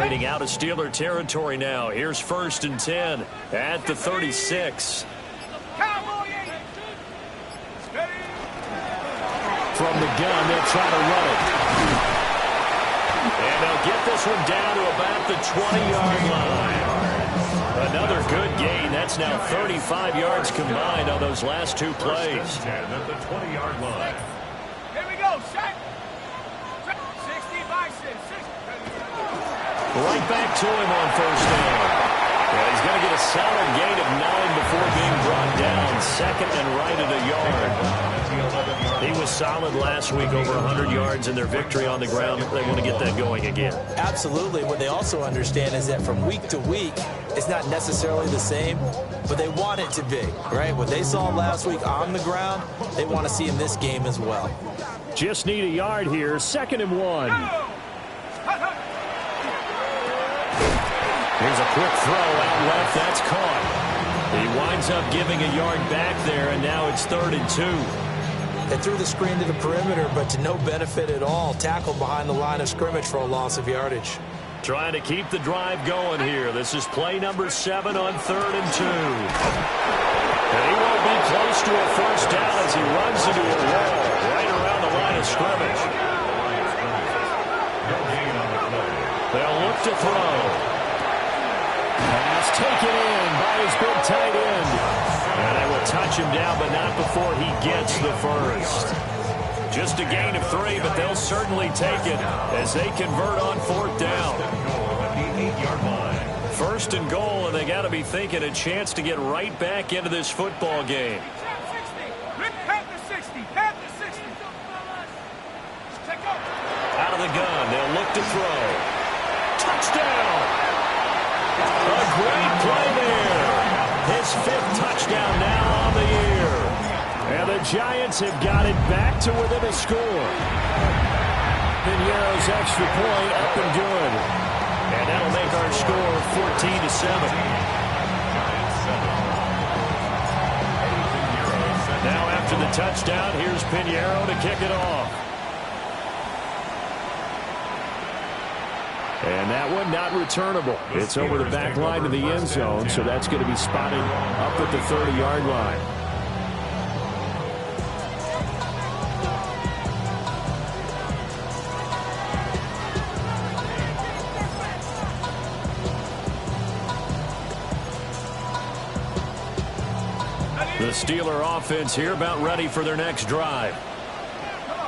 operating out of Steeler territory now. Here's 1st and 10 at the 36. From the gun, they'll try to run it. And they'll get this one down to about the 20-yard line. Another good gain. That's now 35 yards combined on those last two plays. At the 20-yard line. Here we go, set. 60 by 6. Right back to him on 1st down. And he's going to get a solid gain of 9 before being brought down. 2nd and right at a yard. He was solid last week, over 100 yards in their victory on the ground. They want to get that going again. Absolutely. What they also understand is that from week to week, it's not necessarily the same, but they want it to be, right? What they saw last week on the ground, they want to see in this game as well. Just need a yard here. 2nd and 1. Here's a quick throw out left. That's caught. He winds up giving a yard back there, and now it's 3rd and 2. They threw the screen to the perimeter, but to no benefit at all. Tackled behind the line of scrimmage for a loss of yardage. Trying to keep the drive going here. This is play number 7 on 3rd and 2. And he won't be close to a 1st down as he runs into a wall right around the line of scrimmage. They'll look to throw. Pass taken in by his big tight end. And they will touch him down, but not before he gets the 1st. Just a gain of 3, but they'll certainly take it as they convert on 4th down. 1st and goal, and they got to be thinking a chance to get right back into this football game. Out of the gun, they'll look to throw. Touchdown! A great play there. His 5th touchdown now on the year. And the Giants have got it back to within a score. Piñeiro's extra point up and good. And that'll make our score 14-7. Now after the touchdown, here's Piñeiro to kick it off. And that one not returnable. It's over the back line of the end zone, so that's going to be spotted up at the 30-yard line. The Steeler offense here about ready for their next drive.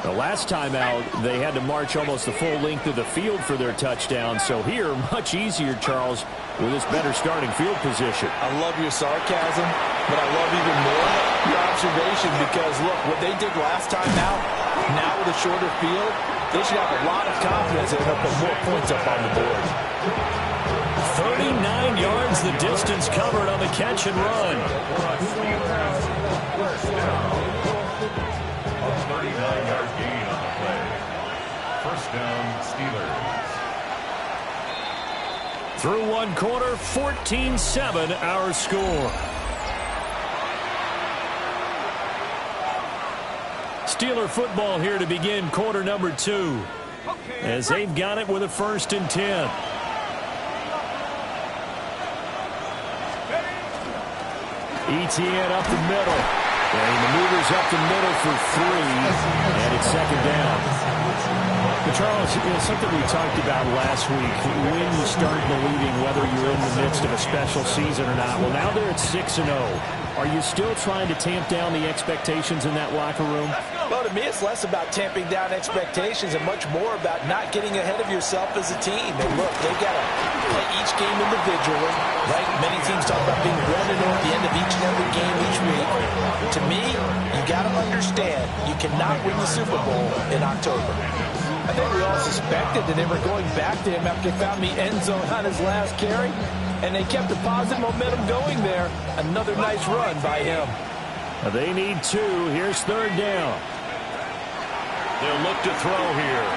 The last time out, they had to march almost the full length of the field for their touchdown. So here, much easier, Charles, with this better starting field position. I love your sarcasm, but I love even more your observation because, look, what they did last time out, now with a shorter field, they should have a lot of confidence that they'll put more points up on the board. 39 yards the distance covered on the catch and run. 39-yard gain on the play. 1st down, Steelers. Through one quarter, 14-7 our score. Steeler football here to begin quarter number 2. As they've got it with a 1st and 10. Etienne up the middle. And he maneuvers up the middle for 3, and it's 2nd down. But Charles, something we talked about last week, when you start believing whether you're in the midst of a special season or not. Well, now they're at 6-0. Are you still trying to tamp down the expectations in that locker room? Well, to me, it's less about tamping down expectations and much more about not getting ahead of yourself as a team. And look, they've got to play each game individually, right? Many teams talk about being 1-0 at the end of each and every game each week. To me, you got to understand you cannot win the Super Bowl in October. I think we all suspected that they were going back to him after they found the end zone on his last carry, and they kept the positive momentum going there. Another nice run by him. They need 2. Here's 3rd down. They'll look to throw here.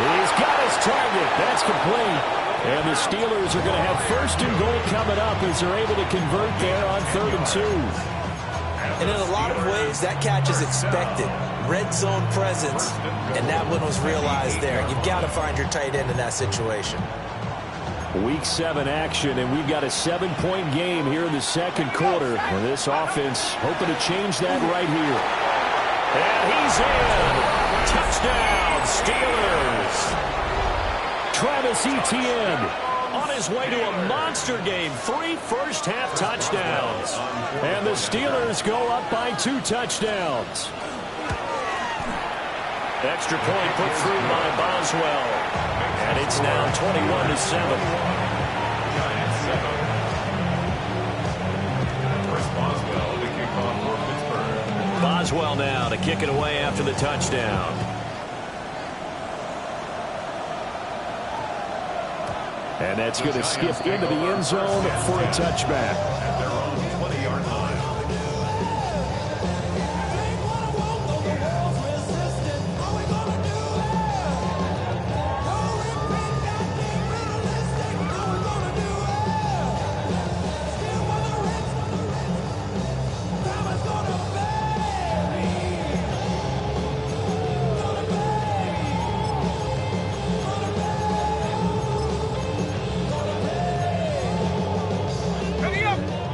He's got his target. That's complete. And the Steelers are going to have 1st and goal coming up as they're able to convert there on 3rd and 2. And in a lot of ways, that catch is expected. red zone presence, and that one was realized there. You've got to find your tight end in that situation. Week 7 action, and we've got a 7-point game here in the second quarter. And this offense hoping to change that right here. And he's in. Touchdown, Steelers. Travis Etienne on his way to a monster game. 3 first-half touchdowns. And the Steelers go up by 2 touchdowns. Extra point put through by Boswell. And it's now 21-7. Boswell now to kick it away after the touchdown. And that's going to skip into the end zone for a touchback. At their own 20-yard line.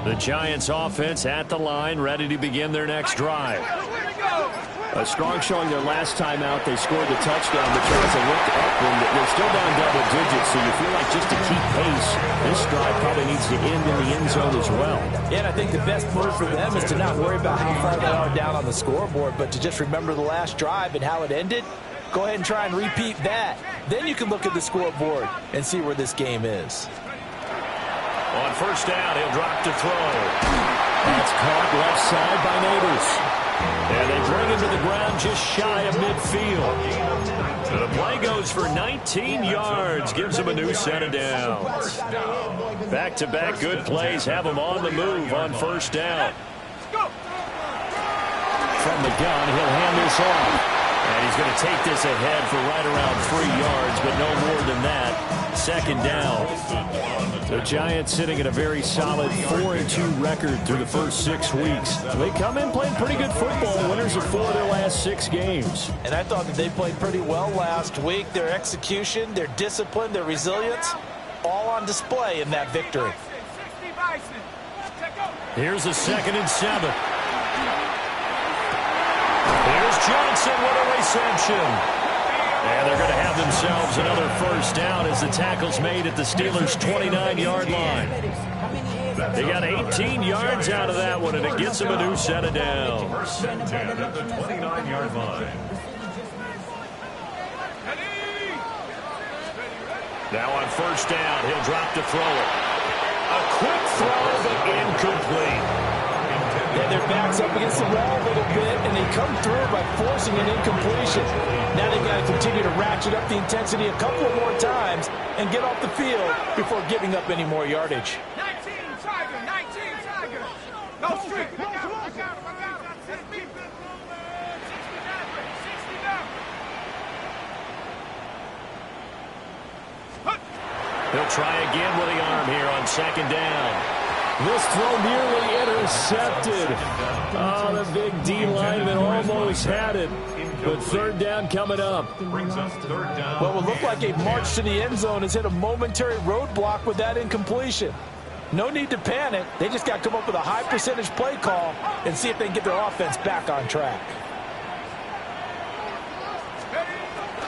The Giants offense at the line, ready to begin their next drive. A strong showing their last time out. They scored the touchdown, but as they look up, and they're still down double digits, so you feel like just to keep pace, this drive probably needs to end in the end zone as well. Yeah, and I think the best move for them is to not worry about how far they are down on the scoreboard, but to just remember the last drive and how it ended. Go ahead and try and repeat that. Then you can look at the scoreboard and see where this game is. On first down, he'll drop to throw. That's caught left side by Neighbors. And they bring him to the ground just shy of midfield. The play goes for 19 yards, gives him a new set of downs. Back-to-back good plays have him on the move on first down. From the gun, he'll hand this off. And he's going to take this ahead for right around 3 yards, but no more than that. Second down. The Giants sitting at a very solid 4-2 record through the first 6 weeks. They come in playing pretty good football, winners of 4 of their last 6 games. And I thought that they played pretty well last week. Their execution, their discipline, their resilience, all on display in that victory. Here's a 2nd and 7. Here's Johnson with a reception. And they're going to have themselves another first down as the tackle's made at the Steelers' 29-yard line. They got 18 yards out of that one, and it gets them a new set of downs. First and 10 at the 29-yard line. Now on first down, he'll drop to throw it. A quick throw, but incomplete. Yeah, their back's up against the wall a little bit, and they come through by forcing an incompletion. Now they've got to continue to ratchet up the intensity a couple of more times and get off the field before giving up any more yardage. 19 Tiger, 19 Tiger. No streak. I got him. 60 down. He'll try again with the arm here on second down. This throw nearly intercepted. Oh, the big D lineman almost had it. But third down coming up. Brings us third down. What would look like a march to the end zone has hit a momentary roadblock with that incompletion. No need to panic. They just got to come up with a high percentage play call and see if they can get their offense back on track.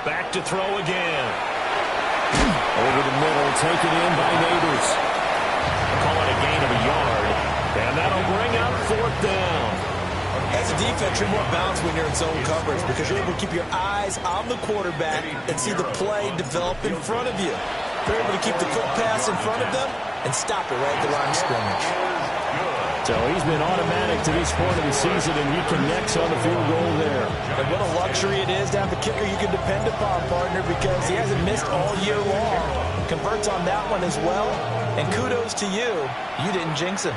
Back to throw again. Over the middle, taken in by Neighbors. Call it a gain of a yard. And that'll bring up fourth down. As a defense, you're more balanced when you're in zone coverage because you're able to keep your eyes on the quarterback and see the play develop in front of you. You're able to keep the quick pass in front of them and stop it right at the line of scrimmage. So he's been automatic to this point of the season, and he connects on the field goal there. And what a luxury it is to have the kicker you can depend upon, partner, because he hasn't missed all year long. Converts on that one as well. And kudos to you. You didn't jinx him.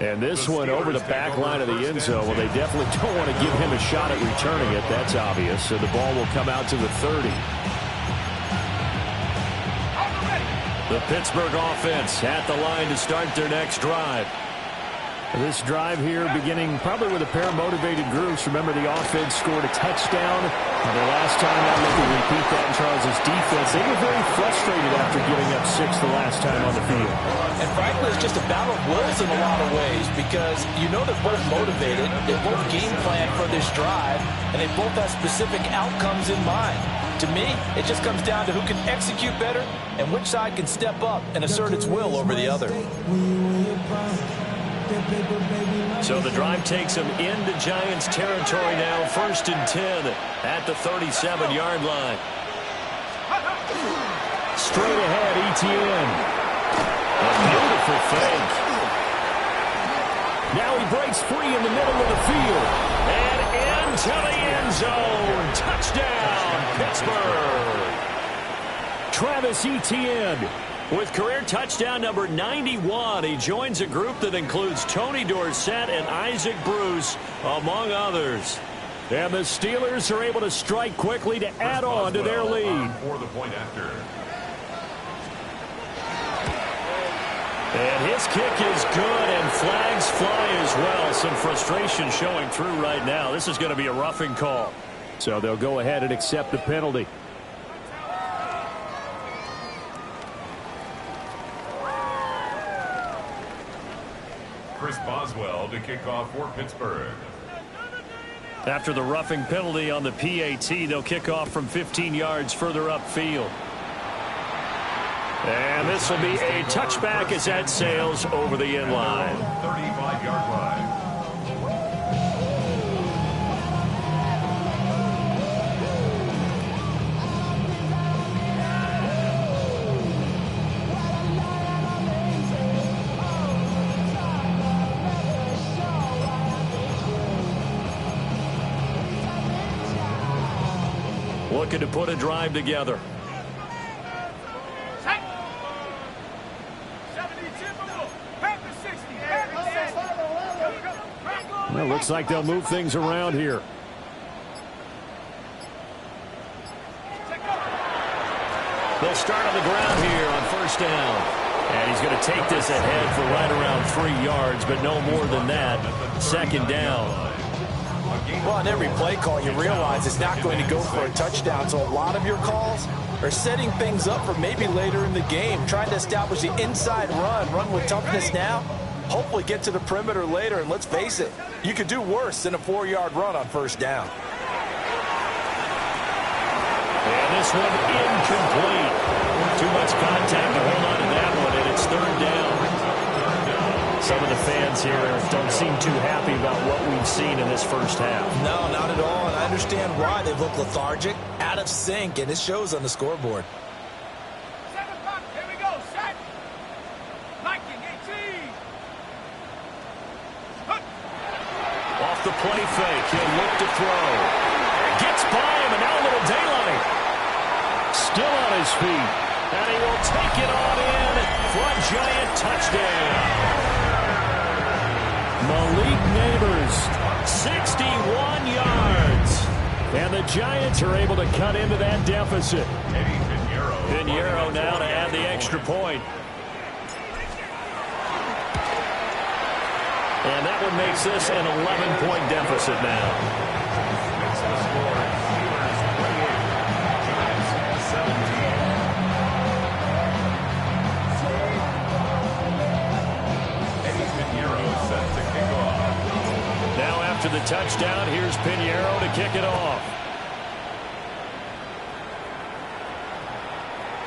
And this one over the back line of the end zone. Well, they definitely don't want to give him a shot at returning it. That's obvious. So the ball will come out to the 30. The Pittsburgh offense at the line to start their next drive. This drive here beginning probably with a pair of motivated groups. Remember, the offense scored a touchdown. The last time out, they could repeat that in Charles' defense. They were very frustrated after giving up 6 the last time on the field. And frankly, it's just a battle of wills in a lot of ways because you know they're both motivated. They both game plan for this drive, and they both have specific outcomes in mind. To me, it just comes down to who can execute better and which side can step up and assert its will over the other. So the drive takes them into Giants territory now. 1st and 10 at the 37-yard line. Straight ahead, Etienne. A beautiful fake. Now he breaks free in the middle of the field. And into the end zone. Touchdown, Pittsburgh. Travis Etienne with career touchdown number 91. He joins a group that includes Tony Dorsett and Isaac Bruce, among others. And the Steelers are able to strike quickly to add on to their lead. For the point after. And his kick is good, and flags fly as well. Some frustration showing through right now. This is going to be a roughing call. So they'll go ahead and accept the penalty. Chris Boswell to kick off for Pittsburgh. After the roughing penalty on the PAT, they'll kick off from 15 yards further upfield. And this will be a touchback as that sails over the end line. 35-yard line. Looking to put a drive together. Well, looks like they'll move things around here. They'll start on the ground here on 1st down. And he's going to take this ahead for right around 3 yards, but no more than that. 2nd down. Well, on every play call, you realize it's not going to go for a touchdown. So a lot of your calls are setting things up for maybe later in the game, trying to establish the inside run with toughness now, hopefully get to the perimeter later. And let's face it, you could do worse than a 4-yard run on 1st down. And this one incomplete. Too much contact to hold on to that one, and it's 3rd down. Some of the fans here don't seem too happy about what we've seen in this first half. No, not at all, and I understand why. They've looked lethargic, out of sync, and it shows on the scoreboard. 7 o'clock, here we go, set. Viking 18. Off the play fake, he'll look to throw. Gets by him, and now a little daylight. Still on his feet, and he will take it on in for a Giant touchdown. Malik Neighbors, 61 yards. And the Giants are able to cut into that deficit. Pinheiro now to add the extra point. And that one makes this an 11-point deficit now. To the touchdown, here's Pinheiro to kick it off.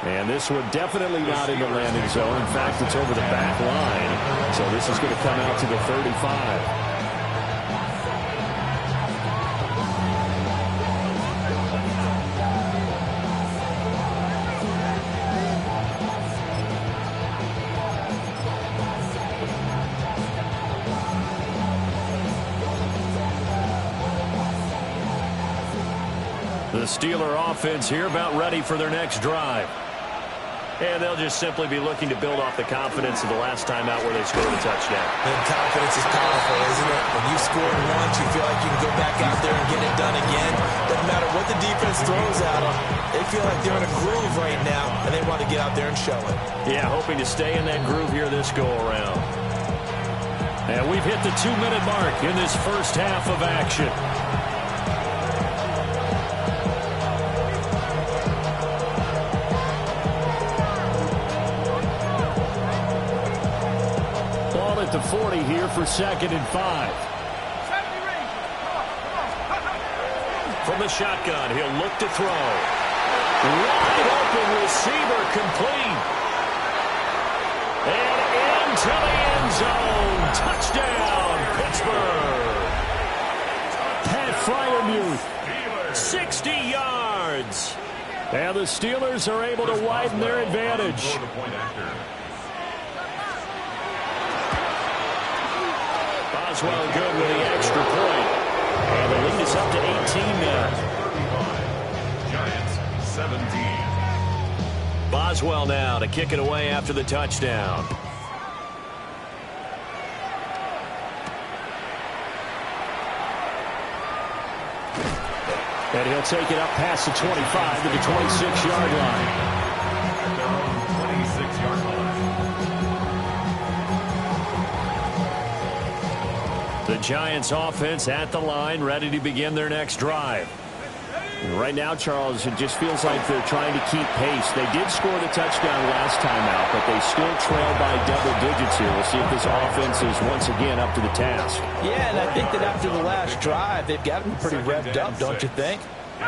And this one definitely not in the landing zone. In fact, it's over the back line. So this is going to come out to the 35. The Steeler offense here about ready for their next drive. And they'll just simply be looking to build off the confidence of the last time out where they scored a touchdown. And confidence is powerful, isn't it? When you score once, you feel like you can go back out there and get it done again. Doesn't matter what the defense throws at them. They feel like they're in a groove right now, and they want to get out there and show it. Yeah, hoping to stay in that groove here this go-around. And we've hit the 2-minute mark in this first half of action. Ball at the 40 here for 2nd and 5. From the shotgun, he'll look to throw. Wide open receiver complete. And into the end zone. Touchdown, Pittsburgh. Pat Freiermuth, 60 yards. And the Steelers are able to widen their advantage. Boswell good with the extra point. And the lead is up to 18 now. Giants 17. Boswell now to kick it away after the touchdown. And he'll take it up past the 25 to the 26-yard line. Their own 26-yard line. The Giants offense at the line, ready to begin their next drive. Right now, Charles, it just feels like they're trying to keep pace. They did score the touchdown last time out, but they still trail by double digits here. We'll see if this offense is once again up to the task. Yeah, and I think that after the last drive, they've got to be pretty revved up, don't you think?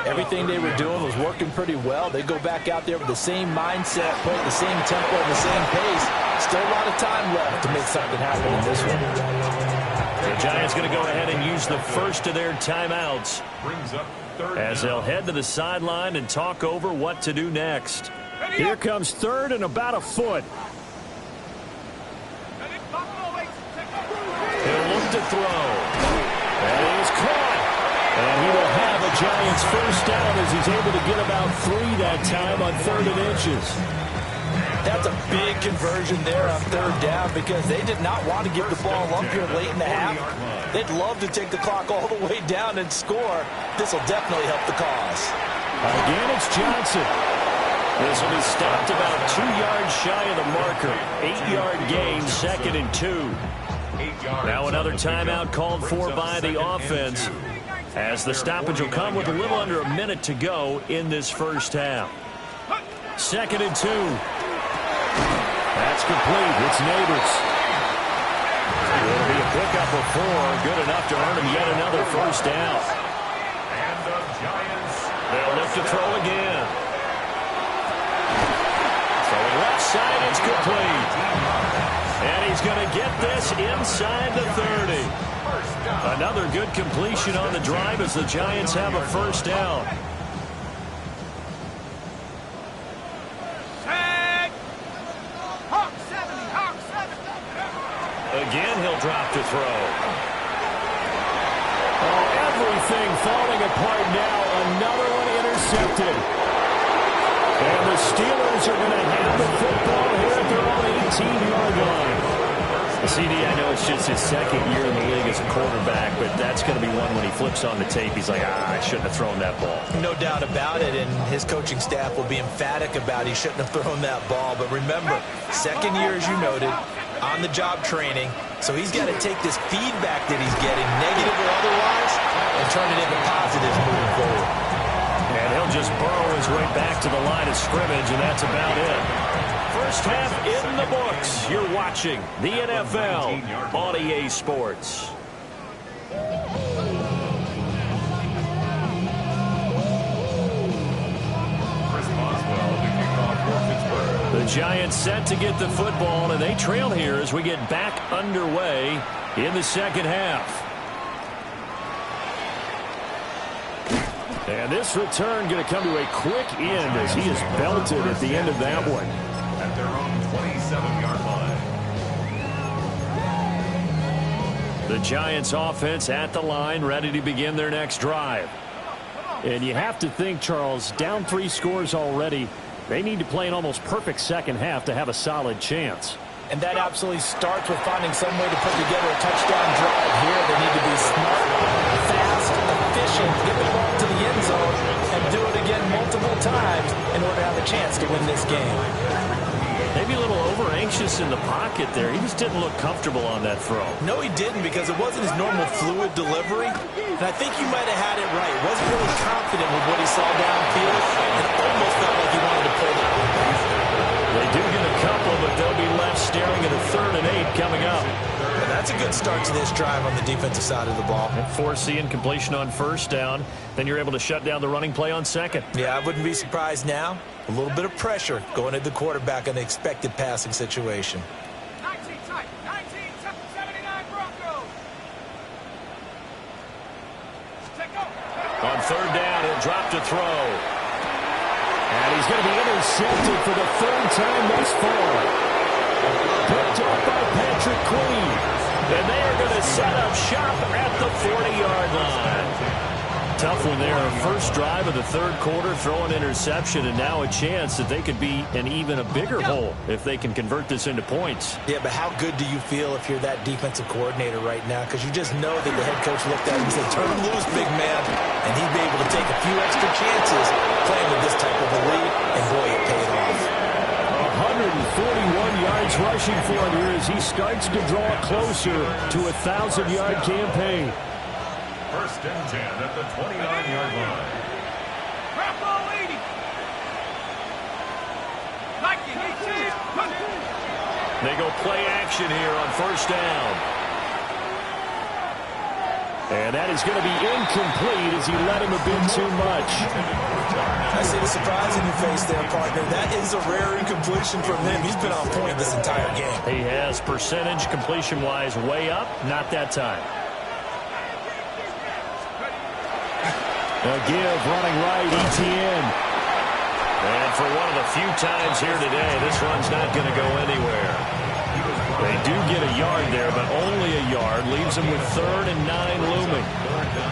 Everything they were doing was working pretty well. They go back out there with the same mindset, playing the same tempo and the same pace. Still a lot of time left to make something happen in this one. The Giants going to go ahead and use the first of their timeouts Brings up as they'll head to the sideline and talk over what to do next. Here comes 3rd and about a foot. He'll look to throw. And he's caught. And he will have a Giants first down as he's able to get about 3 that time on 3rd and inches. That's a big conversion there on 3rd down because they did not want to give the ball up here late in the half. They'd love to take the clock all the way down and score. This will definitely help the cause. Again, it's Johnson. This will be stopped about 2 yards shy of the marker. 8-yard gain, 2nd and 2. Now another timeout called for by the offense as the stoppage will come with a little under a minute to go in this first half. 2nd and 2. That's complete. It's Neighbors. It'll be a pickup of 4. Good enough to earn him yet another first down. And the Giants. They'll look to throw again. Throwing left side, it's complete. And he's going to get this inside the 30. Another good completion on the drive as the Giants have a first down. Again, he'll drop to throw. Oh, everything falling apart now. Another one intercepted. And the Steelers are going to have the football here at their own 18-yard line. CD, I know it's just his 2nd year in the league as a quarterback, but that's going to be one when he flips on the tape. He's like, I shouldn't have thrown that ball. No doubt about it, and his coaching staff will be emphatic about he shouldn't have thrown that ball. But remember, 2nd year, as you noted, on-the-job training, so he's got to take this feedback that he's getting, negative or otherwise, and turn it into positives moving forward. And he'll just burrow his way back to the line of scrimmage, and that's about it. First half in the books. You're watching the NFL on EA Sports. The Giants set to get the football, and they trail here as we get back underway in the second half. And this return going to come to a quick end as he is belted at the end of that one. At their own 27-yard line. The Giants offense at the line, ready to begin their next drive. And you have to think, Charles, down 3 scores already. They need to play an almost perfect second half to have a solid chance. And that absolutely starts with finding some way to put together a touchdown drive here. They need to be smart, fast, efficient, get the ball to the end zone, and do it again multiple times in order to have a chance to win this game. Maybe a little over-anxious in the pocket there. He just didn't look comfortable on that throw. No, he didn't, because it wasn't his normal fluid delivery. And I think you might have had it right. Wasn't really confident with what he saw downfield and almost felt like he wanted to pull that one back. They do get a couple, but they'll be left staring at a 3rd and 8 coming up. Well, that's a good start to this drive on the defensive side of the ball. And foreseeing completion on 1st down, then you're able to shut down the running play on 2nd. Yeah, I wouldn't be surprised now. A little bit of pressure going at the quarterback in an expected passing situation. 19 tight, 79 Broncos. Take off. On 3rd down, he'll drop to throw. And he's going to be intercepted for the 3rd time thus far. Picked up by Patrick Queen. And they are going to set up shop at the 40-yard line. Tough one there. First drive of the 3rd quarter, throw an interception, and now a chance that they could be in even a bigger hole if they can convert this into points. Yeah, but how good do you feel if you're that defensive coordinator right now? Because you just know that the head coach looked at him and said, turn him loose, big man. And he'd be able to take a few extra chances playing with this type of a lead, and boy, it paid off. 141 yards rushing for him here as he starts to draw closer to a 1,000-yard campaign. 1st and 10 at the 29-yard line. Crap ball 80. Liking 18. They go play action here on 1st down. And that is going to be incomplete as he let him a bit too much. I see the surprise in your face there, partner. That is a rare incompletion from him. He's been on point this entire game. He has percentage completion-wise way up. Not that time. A give running right, Etienne. And for one of the few times here today, this run's not going to go anywhere. They do get a yard there, but only a yard. Leaves them with 3rd and 9 looming.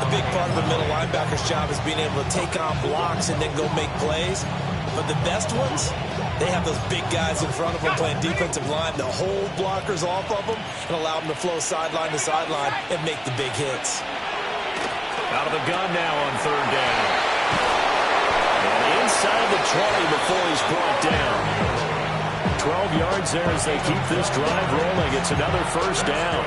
A big part of the middle linebacker's job is being able to take on blocks and then go make plays. But the best ones, they have those big guys in front of them playing defensive line to hold blockers off of them and allow them to flow sideline to sideline and make the big hits. Out of the gun now on 3rd down. And inside the 20 before he's brought down. 12 yards there as they keep this drive rolling. It's another 1st down.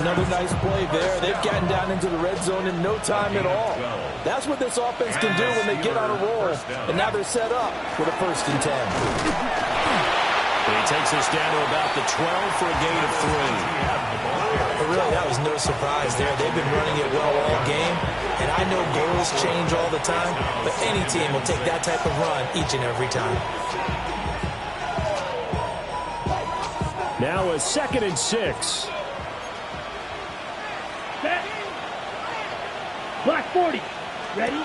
Another nice play there. They've gotten down into the red zone in no time at all. That's what this offense can do when they get on a roll. And now they're set up for the 1st and 10. And he takes us down to about the 12 for a gain of 3. But really, that was no surprise there. They've been running it well all game. And I know goals change all the time, but any team will take that type of run each and every time. Now a 2nd and 6. Black 40. Ready?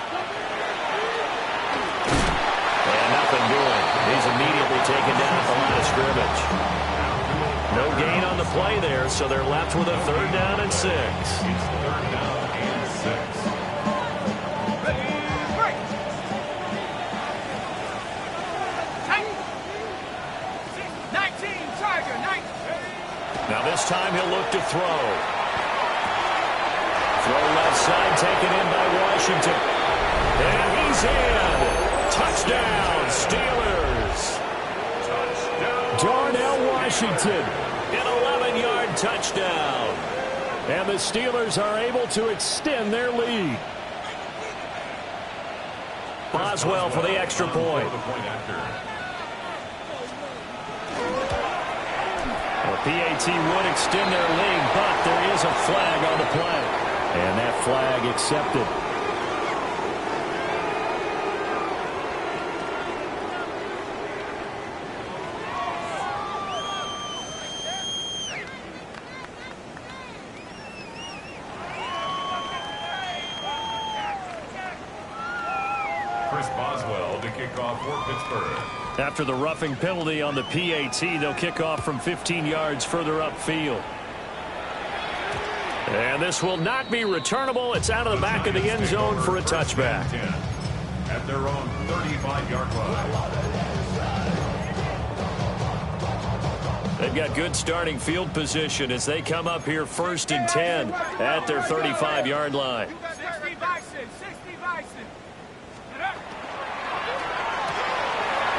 And nothing doing. He's immediately taken down at the line of scrimmage. No gain on the play there, so they're left with a 3rd down and 6. It's 3rd down and 6. Ready, break. Tight. 19, Tiger, 19. Now this time he'll look to throw. Throw left side, taken in by Washington. And he's in. Touchdown, Steelers. Touchdown. Darnell Washington, an 11-yard touchdown. And the Steelers are able to extend their lead. Boswell for the extra point. The PAT would extend their lead, but there is a flag on the play. And that flag accepted. Chris Boswell to kick off for Pittsburgh. After the roughing penalty on the PAT, they'll kick off from 15 yards further upfield. And this will not be returnable. It's out of the back of the end zone for a touchback. At their own 35-yard line. They've got good starting field position as they come up here 1st and 10 at their 35-yard line. 60 Bison, 60 Bison.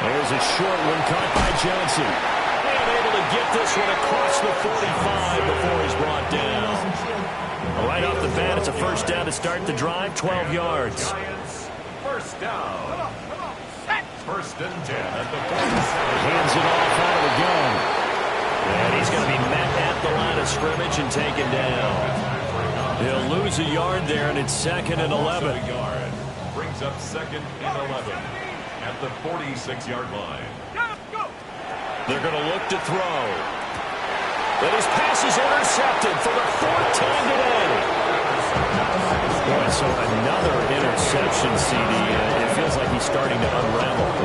There's a short one caught by Johnson. And able to get this one across the 45 before he's brought down. Right off the bat, it's a first down to start the drive, 12 yards. Giants, first down. First and 10 at the 47. Hands it off out of the gun. And he's going to be met at the line of scrimmage and taken down. He'll lose a yard there, and it's second and 11. Brings up second and 11 at the 46-yard line. They're going to look to throw. But his pass is intercepted for the fourth time today. Boy, so another interception, CD. It feels like he's starting to unravel.